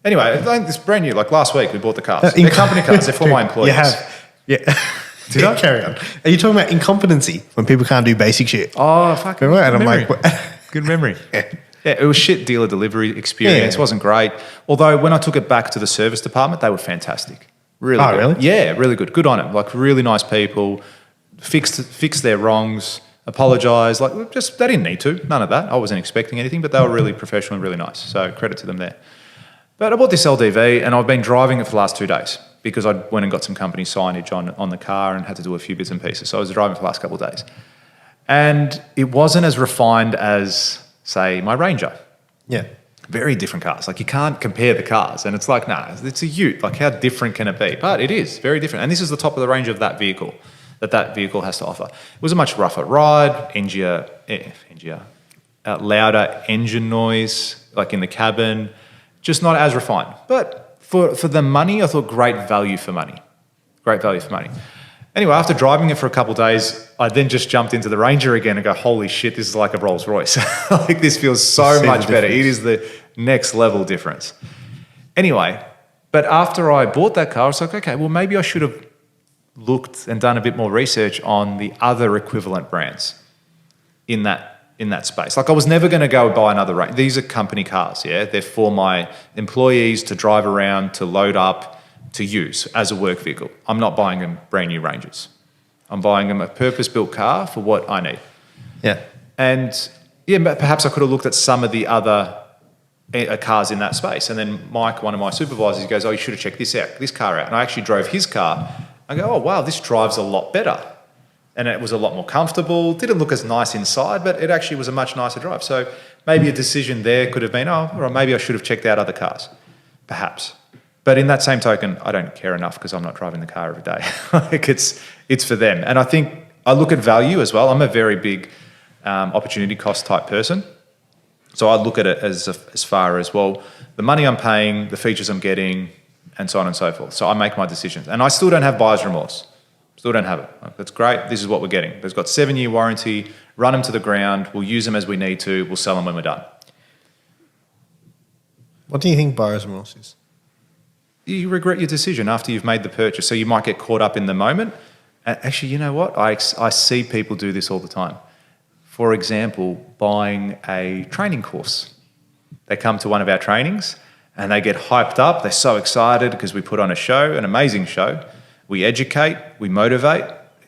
Anyway, I think it's brand new. Like last week, we bought the cars. They're company cars. They're for my employees. You have, yeah. Did I? Carry on. Are you talking about incompetency when people can't do basic shit? Oh, fuck. Right? And I'm like, good memory. Yeah, it was shit dealer delivery experience. It wasn't great. Although when I took it back to the service department, they were fantastic. Really good. Really? Yeah, really good. Good on them. Like really nice people. Fixed their wrongs. Apologised. Like just they didn't need to. None of that. I wasn't expecting anything, but they were really professional and really nice. So credit to them there. But I bought this LDV and I've been driving it for the last 2 days because I went and got some company signage on the car and had to do a few bits and pieces. So I was driving for the last couple of days. And it wasn't as refined as, say, my Ranger. yeah. Very different cars. Like you can't compare the cars. And it's like, nah, it's a Ute. Like how different can it be? But it is very different. And this is the top of the range of that vehicle has to offer. It was a much rougher ride, louder engine noise, like in the cabin, just not as refined. But for the money, I thought great value for money. Great value for money. Anyway, after driving it for a couple of days, I then just jumped into the Ranger again and go, holy shit, this is like a Rolls Royce. Like this feels so much better. It is the next level difference. Anyway, but after I bought that car, I was like, okay, well, maybe I should have looked and done a bit more research on the other equivalent brands in that space. Like I was never going to go buy another Ranger. These are company cars, yeah? They're for my employees to drive around, to load up, to use as a work vehicle. I'm not buying them brand new Rangers. I'm buying them a purpose-built car for what I need. Yeah. And yeah, perhaps I could have looked at some of the other cars in that space. And then Mike, one of my supervisors, he goes, oh, you should have checked this car out. And I actually drove his car. I go, oh, wow, this drives a lot better. And it was a lot more comfortable. Didn't look as nice inside, but it actually was a much nicer drive. So maybe a decision there could have been, oh, or maybe I should have checked out other cars, perhaps. But in that same token, I don't care enough because I'm not driving the car every day. Like it's for them. And I think I look at value as well. I'm a very big opportunity cost type person. So I look at it as far as, well, the money I'm paying, the features I'm getting, and so on and so forth. So I make my decisions. And I still don't have buyer's remorse. Still don't have it. Like, that's great. This is what we're getting. It's got 7-year warranty. Run them to the ground. We'll use them as we need to. We'll sell them when we're done. What do you think buyer's remorse is? You regret your decision after you've made the purchase. So you might get caught up in the moment. Actually, you know what? I see people do this all the time. For example, buying a training course. They come to one of our trainings and they get hyped up. They're so excited because we put on a show, an amazing show. We educate, we motivate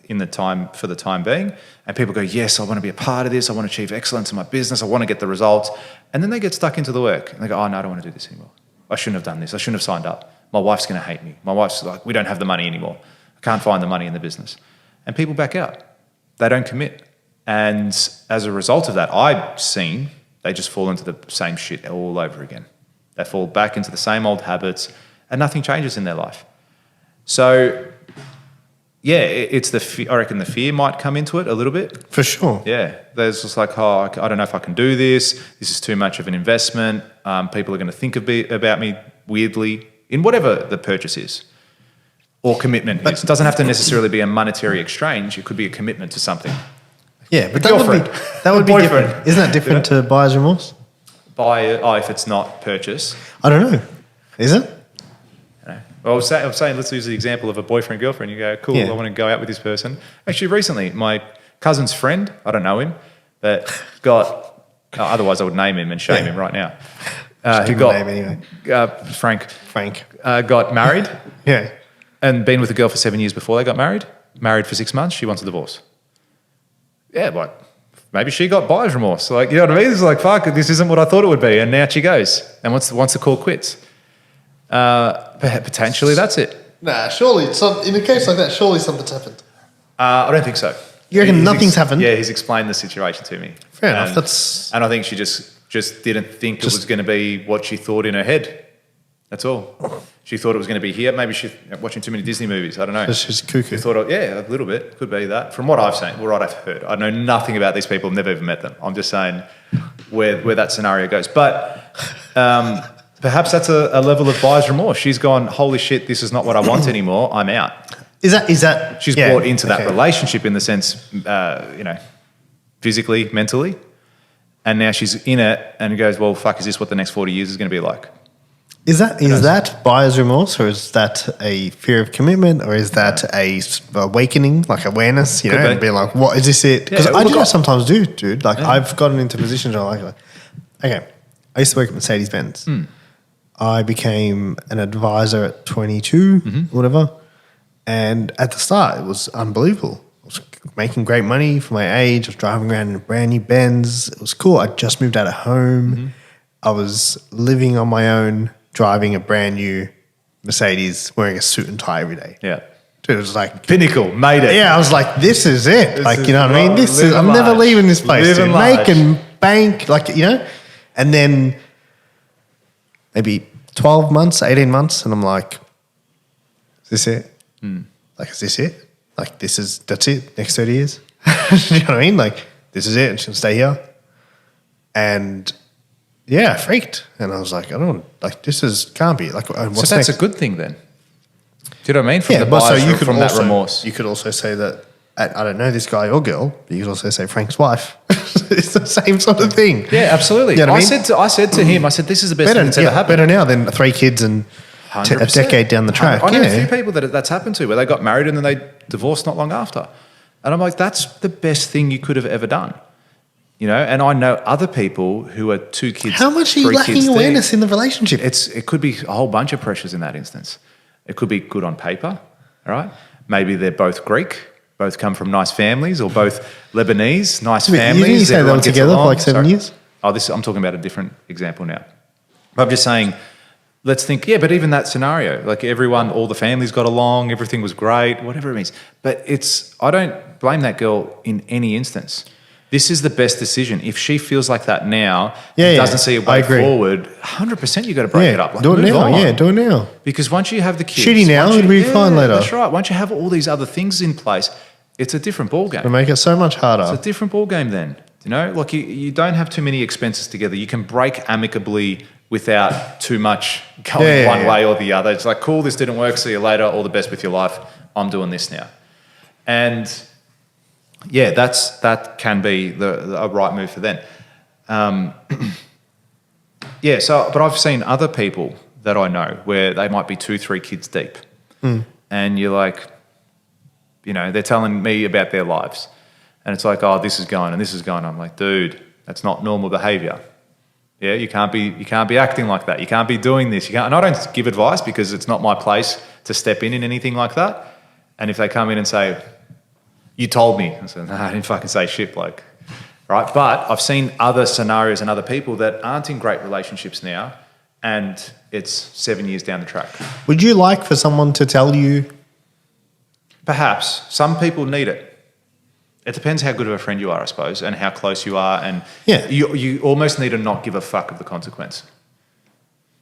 for the time being. And people go, yes, I want to be a part of this. I want to achieve excellence in my business. I want to get the results. And then they get stuck into the work. And they go, oh, no, I don't want to do this anymore. I shouldn't have done this. I shouldn't have signed up. My wife's going to hate me. My wife's like, we don't have the money anymore. I can't find the money in the business. And people back out. They don't commit. And as a result of that, I've seen they just fall into the same shit all over again. They fall back into the same old habits and nothing changes in their life. So, yeah, it's I reckon the fear might come into it a little bit. For sure. Yeah. There's just like, oh, I don't know if I can do this. This is too much of an investment. People are going to think about me weirdly in whatever the purchase is or commitment is. It doesn't have to necessarily be a monetary exchange. It could be a commitment to something. Yeah, but that would be different. Isn't that different to buyer's remorse? If it's not purchase. I don't know. Is it? Well, I was saying, let's use the example of a boyfriend, girlfriend. You go, cool, I want to go out with this person. Actually, recently, my cousin's friend, I don't know him, but otherwise I would name him and shame him right now. Name anyway. Frank. Got married. Yeah. And been with a girl for 7 years before they got married. Married for 6 months. She wants a divorce. Yeah, like maybe she got buyer's remorse. Like, you know what I mean? It's like, fuck, this isn't what I thought it would be. And now she goes. And wants the call quits. Potentially that's it. Nah, surely, in a case like that, surely something's happened. I don't think so. You reckon nothing's happened? Yeah, he's explained the situation to me. Fair enough. And I think she just didn't think it was going to be what she thought in her head. That's all. She thought it was going to be here. Maybe she's watching too many Disney movies. I don't know. She's cuckoo. She thought, a little bit. Could be that. From what I've seen, what I've heard. I know nothing about these people. I've never even met them. I'm just saying where that scenario goes. But perhaps that's a level of buyer's remorse. She's gone, holy shit, this is not what I want anymore. I'm out. Is that? She's brought into that relationship in the sense, physically, mentally. And now she's in it and goes, well, fuck, is this what the next 40 years is going to be like? Is that buyer's remorse, or is that a fear of commitment, or is that a awakening, like awareness, you know, and being like, what is this it? Because I do that sometimes do, dude. Like I've gotten into positions where I'm like, okay, I used to work at Mercedes-Benz. I became an advisor at 22, whatever. And at the start, it was unbelievable. I was making great money for my age. I was driving around in a brand new Benz. It was cool. I just moved out of home. I was living on my own, driving a brand new Mercedes, wearing a suit and tie every day. Yeah. Dude, it was like pinnacle, made it. Yeah, I was like, this is it. Like, you know what I mean? I'm never leaving this place. Dude. Making bank, like, you know? And then maybe 12 months, 18 months, and I'm like, is this it? Like, is this it? Like, that's it, next 30 years? You know what I mean? Like, this is it, and she'll stay here. And yeah, I freaked. And I was like, can't be. Like, what's so that's next? a good thing then. Do you know what I mean? From the buyers, from that remorse. You could also say that, I don't know this guy or girl, but you could also say Frank's wife. It's the same sort of thing. Yeah, absolutely. You know what I mean? I said to him, this is the best thing that's ever happened. Better now than 3 kids and a decade down the track. I know a few people that's happened to, where they got married and then they divorced not long after. And I'm like, that's the best thing you could have ever done. You know, and I know other people who are 2 kids. How much are you lacking awareness in the relationship? It could be a whole bunch of pressures in that instance. It could be good on paper, all right? Maybe they're both Greek, both come from nice families, or both Lebanese, nice families. You say they were together for like 7 years? I'm talking about a different example now. I'm just saying, let's think, but even that scenario, like all the families got along, everything was great, whatever it means. But I don't blame that girl in any instance. This is the best decision. If she feels like that now, doesn't see a way forward, 100% you got to break it up. Like, do it now. Yeah, do it now. Because once you have the kids, shitty now, it'll be fine later. That's right. Once you have all these other things in place, it's a different ballgame. It'll make it so much harder. It's a different ballgame then. You know, like you don't have too many expenses together. You can break amicably without too much going one way or the other. It's like, cool, this didn't work. See you later. All the best with your life. I'm doing this now. And yeah, that can be a right move for them. But I've seen other people that I know where they might be 2-3 kids deep. And you're like, you know, they're telling me about their lives. And it's like, oh, this is going and this is going. I'm like, dude, that's not normal behaviour. Yeah, you can't be acting like that. You can't be doing this. You can't. And I don't give advice because it's not my place to step in anything like that. And if they come in and say, you told me. I said, no, I didn't fucking say shit, bloke. Right? But I've seen other scenarios and other people that aren't in great relationships now, and it's 7 years down the track. Would you like for someone to tell you? Perhaps. Some people need it. It depends how good of a friend you are, I suppose, and how close you are. And you almost need to not give a fuck of the consequence.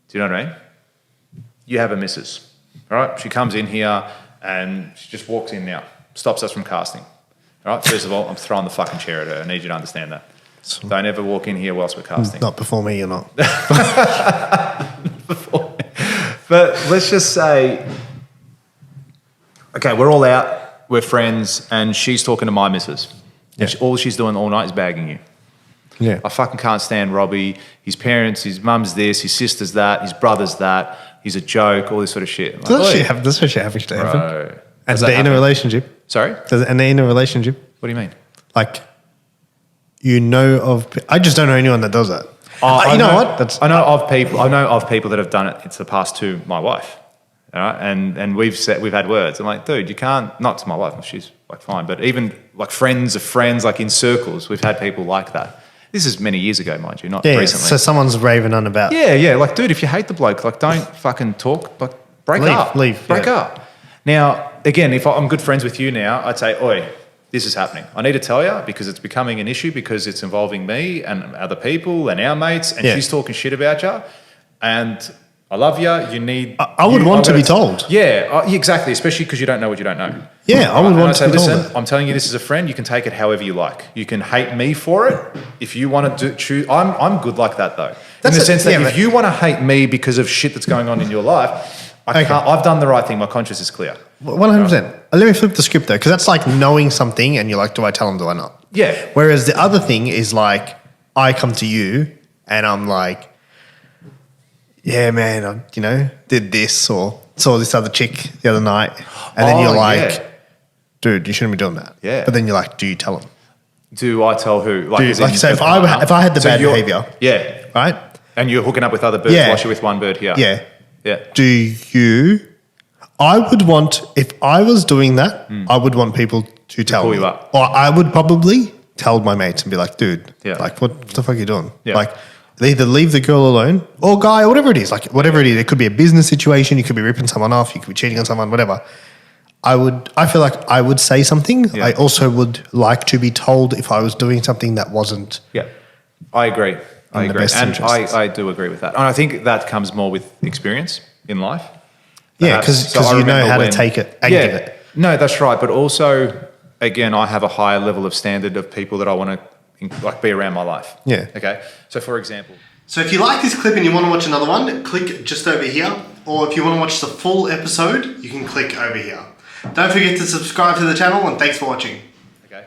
Do you know what I mean? You have a missus, all right? She comes in here and she just walks in now. Stops us from casting. All right, first of all, I'm throwing the fucking chair at her. I need you to understand that. Don't ever walk in here whilst we're casting. Not before me, you're not. Before me. But let's just say, okay, we're all out, we're friends, and she's talking to my missus. And all she's doing all night is bagging you. Yeah. I fucking can't stand Robbie. His parents, his mum's this, his sister's that, his brother's that. He's a joke, all this sort of shit. Like, does that shit happen to happen? And they're in a relationship. Sorry? And they're in a relationship. What do you mean? Like, I just don't know anyone that does that. I know of people that have done it. It's the past to my wife. All right? And we've had words. I'm like, dude, you can't, not to my wife, she's like fine, but even like friends of friends, like in circles, we've had people like that. This is many years ago, mind you, not recently. So someone's raving on about. Yeah. Like, dude, if you hate the bloke, like, don't fucking talk, like, break up. Break up. Now, again, if I'm good friends with you now, I'd say, oi, this is happening. I need to tell you because it's becoming an issue because it's involving me and other people and our mates, and she's talking shit about you. And I love you. You need. I would want to be told. Yeah, exactly. Especially because you don't know what you don't know. Yeah, I would want to be told. Listen, I'm telling you this as a friend. You can take it however you like. You can hate me for it if you want to choose. I'm good like that though. In the sense that if you want to hate me because of shit that's going on in your life, I can't. I've done the right thing. My conscience is clear. 100%. Let me flip the script though, because that's like knowing something and you're like, do I tell them, do I not? Yeah. Whereas the other thing is like, I come to you and I'm like, yeah, man, I did this or saw this other chick the other night. And then you're like, dude, you shouldn't be doing that. Yeah. But then you're like, do you tell them? Do I tell who? So if I had the bad behavior. Yeah. Right? And you're hooking up with other birds while you're with one bird here. Yeah. Yeah. I would want, if I was doing that, I would want people to tell pull me. you up. Or I would probably tell my mates and be like, dude, like, what the fuck are you doing? Yeah. Like, they either leave the girl alone or guy or whatever it is. Like, whatever it is. It could be a business situation. You could be ripping someone off. You could be cheating on someone, whatever. I feel like I would say something. Yeah. I also would like to be told if I was doing something that wasn't. Yeah, I agree. I agree. And I do agree with that. And I think that comes more with experience in life. Yeah, because you know how to take it and give it. No, that's right. But also, again, I have a higher level of standard of people that I want to be around my life. Yeah. Okay. So, for example. So if you like this clip and you want to watch another one, click just over here. Or if you want to watch the full episode, you can click over here. Don't forget to subscribe to the channel and thanks for watching. Okay.